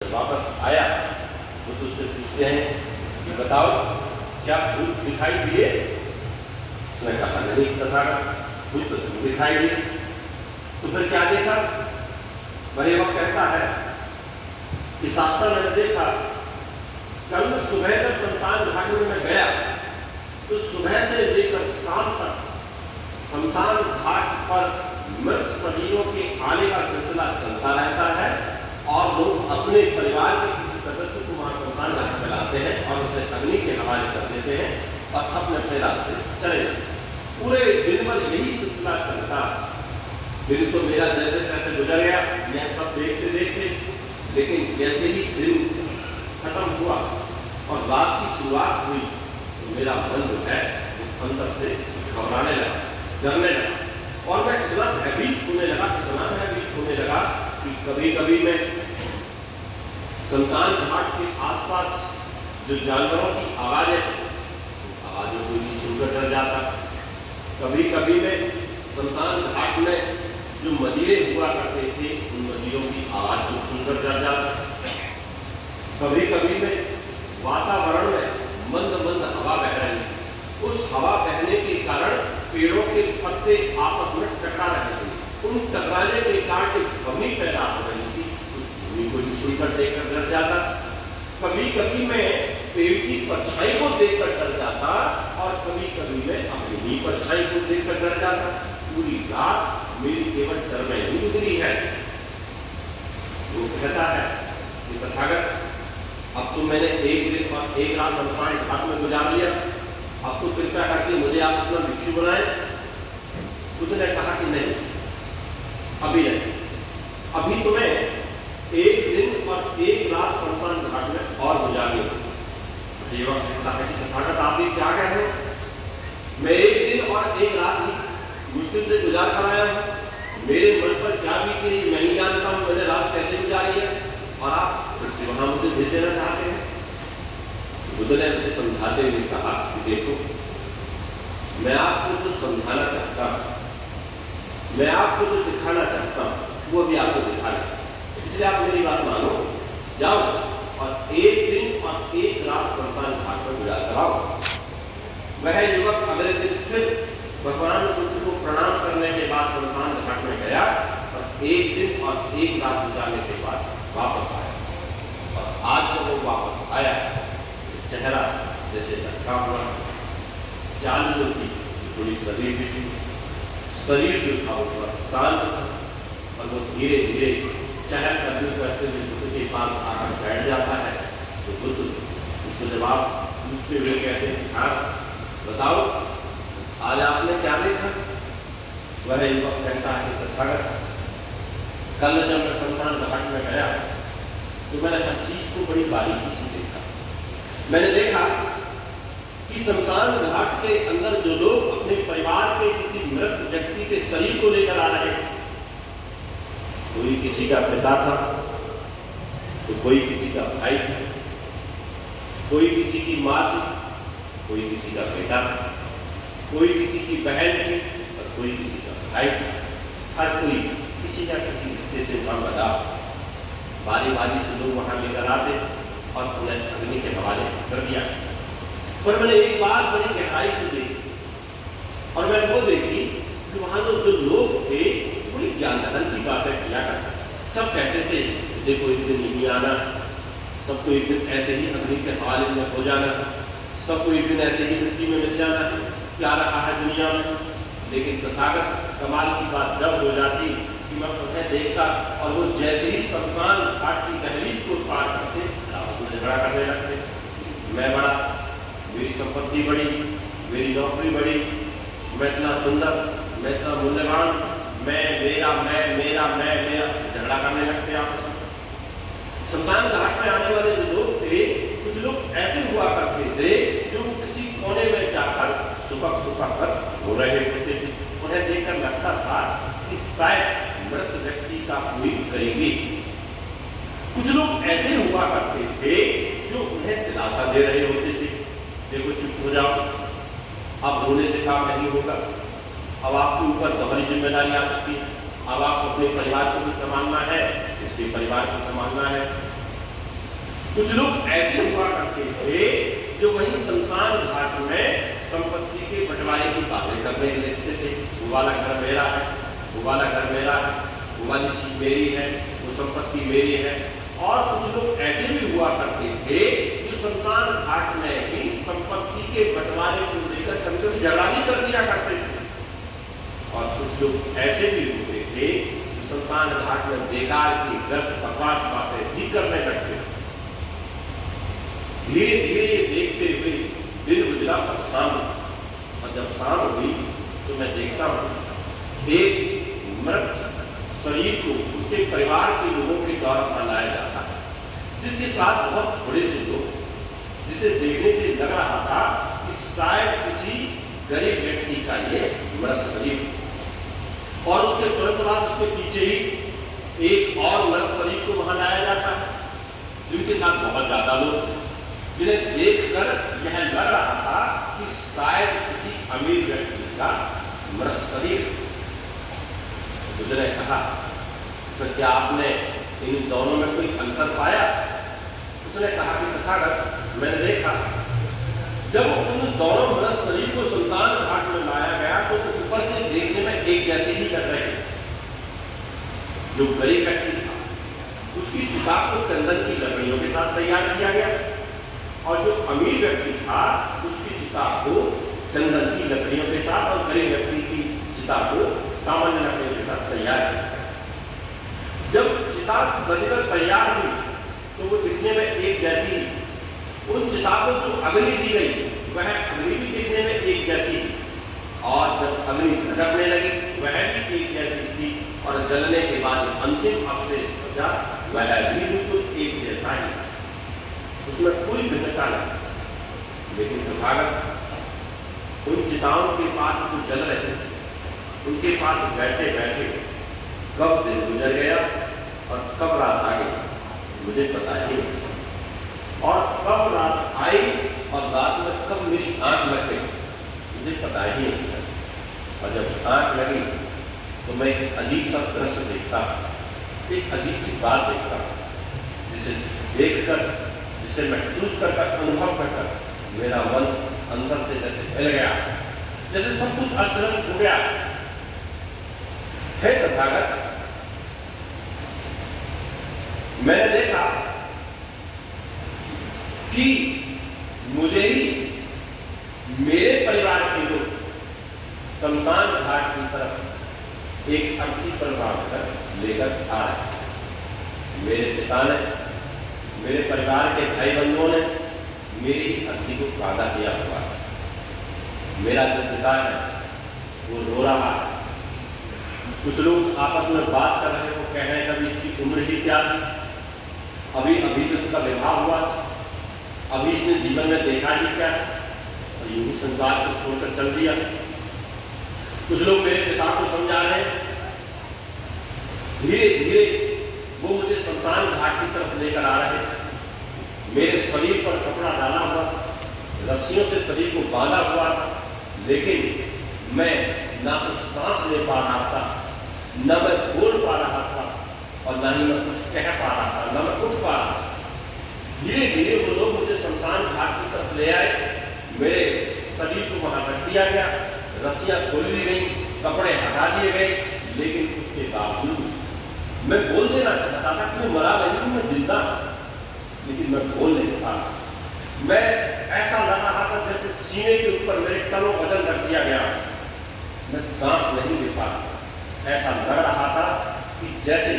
वापस आया तो उससे पूछते हैं कि बताओ क्या भूत दिखाई दिए? उसने कहा नहीं तथागत, भूत तो नहीं दिखाई दिए। तो फिर क्या देखा? वही वक्त कहता है कि शास्त्र मैंने देखा, कल सुबह जब शमशान घाट में मैं गया तो सुबह से लेकर शाम तक शमशान घाट पर मृत शरीरों के आने का सिलसिला चलता रहता है और लोग अपने परिवार के किसी सदस्य को वहां शमशान घाट में लाते हैं और उसे अग्नि के हवाले कर देते हैं और अपने अपने रास्ते चले जाते। पूरे दिन भर यही सिलसिला चलता। दिन तो मेरा जैसे तैसे गुजर गया, यह सब देखते देखते, लेकिन जैसे ही दिन खत्म हुआ और रात की शुरुआत हुई तो मेरा मन जो है अंदर से घबराने लगा, डरने लगा और मैं इतना भयभीत होने लगा कि कभी कभी मैं शमशान घाट के आसपास जो जानवरों की आवाज़ें को भी सुनकर डर जाता। कभी कभी मैं शमशान घाट में जो मदिरे हुआ करते थे उन मदिरों की आवाज़ को सुनकर डर जाता। कभी कभी मैं वातावरण में मंद मंद हवा बह रही, उस हवा बहने के कारण पेड़ों के पत्ते आपस में टकरा रहे थे, उन टकराने के कारण एक ध्वनि पैदा हो रही थी, उस ध्वनि को भी सुनकर देखकर डर जाता। कभी कभी मैं पेड़ की परछाई को देखकर डर जाता और कभी कभी मैं अपनी ही परछाई को देखकर डर जाता। पूरी रात मेरी केवल डर में ही गुजरी है। वो कहता है कि तथागत, अब तो मैंने एक दिन और एक रात शमशान घाट में गुजार लिया, अब तो कृपया करके मुझे आप अपना भिक्षु बनाए। उसने कहा कि नहीं, अभी नहीं, अभी तुम्हें एक दिन और एक रात शमशान घाट में और गुजारनी होगी। कहता है कि तथागत, आप ये क्या कह रहे हो? मैं एक दिन और एक रात ही मुश्किल से गुजार कर आया हूँ, मेरे मन पर क्या बीती मैं ही जानता हूँ, मैंने रात कैसे गुजारी है और आप फिर से वहां मुझे भेज देना चाहते हैं। बुद्ध ने उसे समझाते हुए कहा कि देखो, मैं आपको जो समझाना चाहता हूँ, मैं आपको जो दिखाना चाहता हूँ वो भी आपको दिखा रहा, इसलिए आप मेरी बात मानो, जाओ और एक दिन और एक रात शमशान घाट पर गुजार कराओ। वह युवक अगले दिन फिर भगवान बुद्ध को प्रणाम करने के बाद शमशान घाट में गया और एक दिन और एक रात गुजारने के बाद वापस आया। और आज जब वो वापस आया, चेहरा जैसे लटका हुआ, चाल जो थी थोड़ी शरीर भी थी, शरीर जो था वो थोड़ा शांत था और वो धीरे धीरे चहलकदमी करते हुए बुद्ध के पास आकर बैठ जाता है। तो बुद्ध उसको जवाब पूछते हुए कहते हैं, हाँ बताओ, आज आपने क्या देखा? वह युवक कहता है कि तथागत, कल जब मैं शमशान घाट में गया तो मैंने हर चीज को बड़ी बारीकी से देखा। मैंने देखा कि शमशान घाट के अंदर जो लोग अपने परिवार के किसी मृत व्यक्ति के शरीर को लेकर आ रहे थे, कोई किसी का पिता था, तो कोई किसी का भाई था, कोई किसी की माँ थी, कोई किसी का बेटा था, कोई किसी की बहन थी और कोई किसी का भाई था। हर कोई किसी का किसी रिश्ते से वहां बदा, बारी बारी से लोग वहां लेकर आते और उन्हें अग्नि के हवाले कर दिया। पर मैंने एक बात बड़ी गहराई से देखी और मैंने वो देखी कि वहां जो लोग थे बड़ी ज्ञानधन की बातें किया करते। सब कहते थे देखो एक दिन नहीं आना, सबको एक दिन ऐसे ही अग्नि के हवाले में हो जाना, सबको एक दिन ऐसे ही मिट्टी में मिल जाना, क्या रखा है दुनिया में। लेकिन तथागत कमाल की बात जब हो जाती कि मैं उन्हें देखता और वो जैसे ही शमशान घाट की दहलीज को पार करते आपस में झगड़ा करने लगते। मैं बड़ा, मेरी संपत्ति बड़ी, मेरी नौकरी बड़ी, मैं इतना सुंदर, मैं इतना मूल्यवान, मैं मेरा झगड़ा करने लगते आपस में। शमशान घाट में आने वाले जो लोग थे, कुछ लोग ऐसे हुआ करते थे जो किसी कोने में जाकर सुबह कर रो रहे होते थे। उन्हें देखकर लगता था कि शायद मृत व्यक्ति का कोई करेंगे। कुछ लोग ऐसे हुआ करते थे जो उन्हें दिलासा दे रहे होते थे, देखो चुप हो जाओ, अब रोने से काम नहीं होगा, अब आपके ऊपर तुम्हारी जिम्मेदारी आ चुकी है, अब आपको अपने परिवार को भी संभालना है, इसके परिवार को संभालना है। कुछ लोग ऐसे हुआ करते थे जो वहीं शमशान घाट में संपत्ति के बंटवारे की बातें करने लगते थे। वो वाला घर मेरा है, वो वाला घर मेरा है, वो वाली चीज मेरी है, वो संपत्ति मेरी है। और कुछ लोग ऐसे भी हुआ करते थे जो शमशान घाट में ही संपत्ति के बंटवारे को लेकर कभी कभी झगड़ा भी कर दिया करते थे। और कुछ लोग ऐसे भी होते थे जो शमशान घाट में बेकार की गलत बकवास बातें भी करने लगते थे। धीरे धीरे ये देखते हुए दिन गुजरा और शाम, और जब शाम हुई तो मैं देखता हूँ एक मृत शरीर को उसके परिवार के लोगों के द्वारा लाया जाता है, जिसके साथ बहुत थोड़े से लोग, जिसे देखने से लग रहा था कि शायद किसी गरीब व्यक्ति का ये मृत शरीर। और उसके तुरंत बाद उसके पीछे ही एक और मृत शरीर को वहां लाया जाता है, जिनके साथ बहुत ज्यादा लोग थे, जिन्हें देखकर यह लग रहा था कि शायद किसी अमीर व्यक्ति का मृत शरीर। बुद्ध ने कहा, तो क्या आपने इन दोनों में कोई अंतर पाया? उसने कहा कि तथागत, मैंने देखा जब उन दोनों मृत शरीर को शमशान घाट में लाया गया तो ऊपर से देखने में एक जैसे ही लग रहे थे। जो गरीब व्यक्ति था उसकी चिता को चंदन की लकड़ियों के साथ तैयार किया गया, और जो अमीर व्यक्ति था उसकी चिता को चंदन की लकड़ियों के साथ और गरीब व्यक्ति की चिता को सामान्य लकड़ियों के साथ तैयार किया। जब चिता सजकर तैयार हुई तो वो दिखने में एक जैसी ही। उन चिता को जो अग्नि दी गई वह अग्नि भी दिखने में एक जैसी थी, और जब अग्नि भड़कने लगी वह भी एक जैसी थी, और जलने के बाद अंतिम अवशेष बचा वह भी बिल्कुल एक जैसा ही था, उसमें कोई भिन्नता नहीं। लेकिन तथागत उन चिताओं के पास जो जल रहे थे उनके पास बैठे बैठे कब दिन गुजर गया और कब रात आ गई मुझे पता ही नहीं, और कब रात आई और रात में कब मेरी आंख लग गई मुझे पता ही नहीं। और जब आंख लगी तो मैं एक अजीब सा दृश्य देखता, एक अजीब सी बात देखता, जिसे देखकर, जिसे महसूस कर अनुभव कर मेरा मन अंदर से जैसे हिल गया, जैसे सब कुछ अस्त व्यस्त हो गया। हे तथागत, मैंने देखा कि मुझे ही मेरे परिवार के लोग शमशान घाट की तरफ एक अर्थी पर बांधकर लेकर आ रहे। मेरे पिता ने, मेरे परिवार के भाई बंधुओं ने मेरी ही अर्थी को वादा किया हुआ। मेरा जो पिता है वो रो रहा है। कुछ लोग आपस में बात कर रहे हो, कह रहे हैं कभी इसकी उम्र ही क्या थी, अभी अभी तो इसका विवाह हुआ, अभी इसने जीवन में देखा ही क्या, और यूं संसार को छोड़कर चल दिया। कुछ लोग मेरे पिता को समझा रहे हैं। धीरे धीरे वो मुझे शमशान घाट की तरफ लेकर आ रहे हैं। मेरे शरीर पर कपड़ा डाला हुआ, रस्सियों से शरीर को बांधा हुआ था, लेकिन मैं ना तो सांस ले पा रहा था, न मैं बोल पा रहा था, और ना ही मैं कुछ कह पा रहा था, न मैं उठ पा रहा था। धीरे धीरे वो लोग मुझे शमशान घाट की तरफ ले आए। मेरे शरीर को वहां रख दिया गया, रस्सियां खोल दी गई, कपड़े हटा दिए गए, लेकिन उसके बावजूद मैं बोल देना चाहता था कि मैं मरा नहीं हूं, मैं जिंदा, लेकिन मैं बोल नहीं पा। मैं ऐसा लग रहा था जैसे सीने के ऊपर मेरे तनों वजन रख दिया गया, मैं सांस नहीं ले पा। ऐसा लग रहा था कि जैसे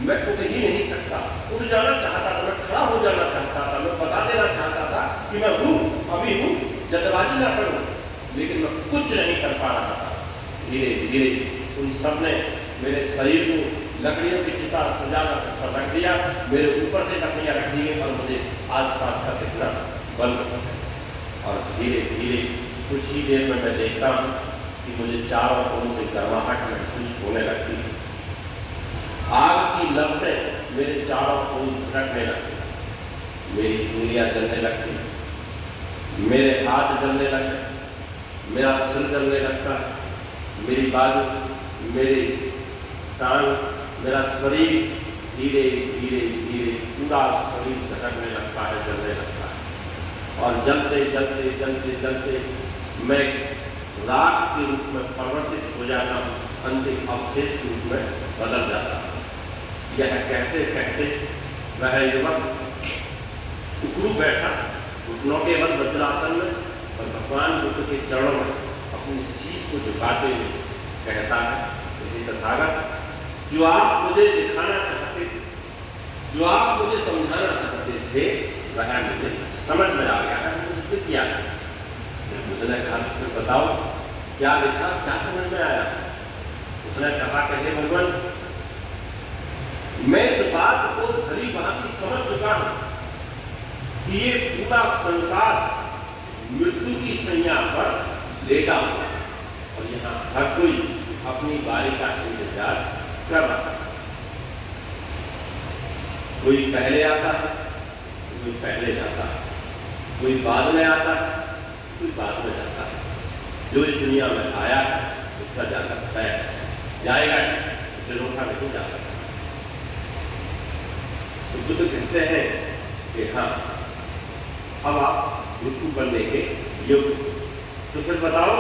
मैं उठ ही नहीं सकता। उठ जाना चाहता था, मैं खड़ा हो जाना चाहता था, मैं बता देना चाहता था कि मैं हूँ, अभी हूँ, जल्दबाजी ना करूँ, लेकिन मैं कुछ नहीं कर पा रहा था। धीरे धीरे उन सब ने मेरे शरीर को लकड़ियों की चिता सजाकर रख दिया, मेरे ऊपर से लकड़ियाँ रख दी और मुझे आसपास का दिखना बंद। और धीरे धीरे कुछ ही देर में मैं देखता हूँ कि मुझे चारों ओर से गर्माहट महसूस होने लगती है। आग की लपटें मेरे चारों ओर भड़कने लगती, मेरी उंगलियां जलने लगती, मेरे हाथ जलने लगते, मेरा सिर जलने लगता, मेरी बाजू, मेरी टांग, मेरा शरीर धीरे धीरे धीरे पूरा शरीर झटकने लगता है, जलने लगता है और जलते जलते जलते जलते मैं राख के रूप में परिवर्तित हो जाता हूँ, अंतिम अवशेष के रूप में बदल जाता हूँ। यह कहते कहते वह युवक उकड़ू बैठा, घुटनों के बल वज्रासन में और भगवान बुद्ध के चरणों में अपनी शीश को झुकाते हुए कहता है, हे तथागत, जो आप मुझे दिखाना चाहते थे, जो आप मुझे समझाना चाहते थे, वह मुझे समझ में आ गया है, मुझे किया है। बुद्ध ने कहा, फिर बताओ क्या लिखा, क्या समझ में आया? उसने कहा कि हे भगवान, मैं इस बात को भली भांति समझ चुका हूं कि ये पूरा संसार मृत्यु की सैया पर लेटा हुआ है और यहाँ हर कोई अपनी बारी का इंतजार कर रहा है। कोई पहले आता है, कोई पहले जाता है, कोई बाद में आता है, कोई बाद में जाता है। जो इस दुनिया में आया है उसका जाकर तय जाएगा, उसे रोका नहीं जा सकता। तो बुद्ध कहते हैं कि हाँ, अब आप भिक्षु बनने के योग्य। तो फिर बताओ,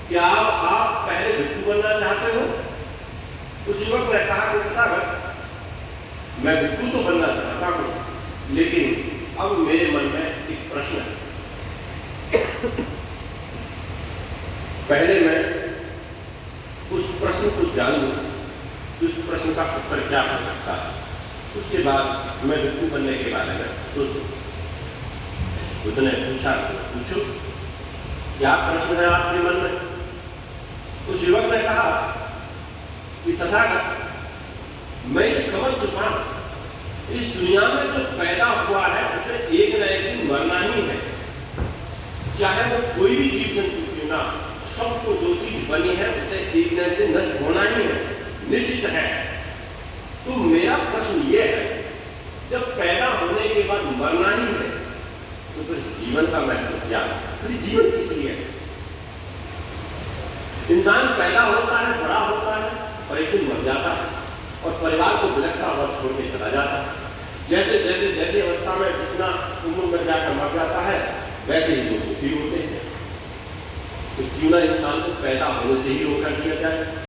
क्या आप पहले भिक्षु बनना चाहते हो? उस युवक ने कहा कि तथागत, मैं भिक्षु तो बनना चाहता हूं, लेकिन अब मेरे मन में एक प्रश्न है। पहले मैं उस प्रश्न को जानूं कि उस प्रश्न का उत्तर क्या हो सकता है, उसके बाद मैं भिक्षु बनने के बारे में सोचूं। बुद्ध ने पूछा, पूछो क्या प्रश्न है आपके मन में? उस युवक ने कहा कि तथागत, मैं समझ चुका हूं इस दुनिया में जो पैदा हुआ है उसे एक न एक दिन मरना ही है, चाहे वो कोई भी जीव जंतु क्यों ना, सबको जो चीज बनी है उसे एक न एक दिन नष्ट होना ही है, निश्चित है। तो मेरा प्रश्न ये है, जब पैदा होने के बाद मरना ही है तो फिर जीवन का महत्व क्या है? फिर जीवन किस लिए है? इंसान पैदा होता है, बड़ा होता है और एक दिन मर जाता है और परिवार को बिलखता हुआ छोड़ के चला जाता है। जैसे जैसे जैसे अवस्था में जितना उम्र में जाकर मर जाता है, वैसे ही लोग दुखी होते हैं। तो क्यों ना इंसान को पैदा होने से ही रोका दिया जाए?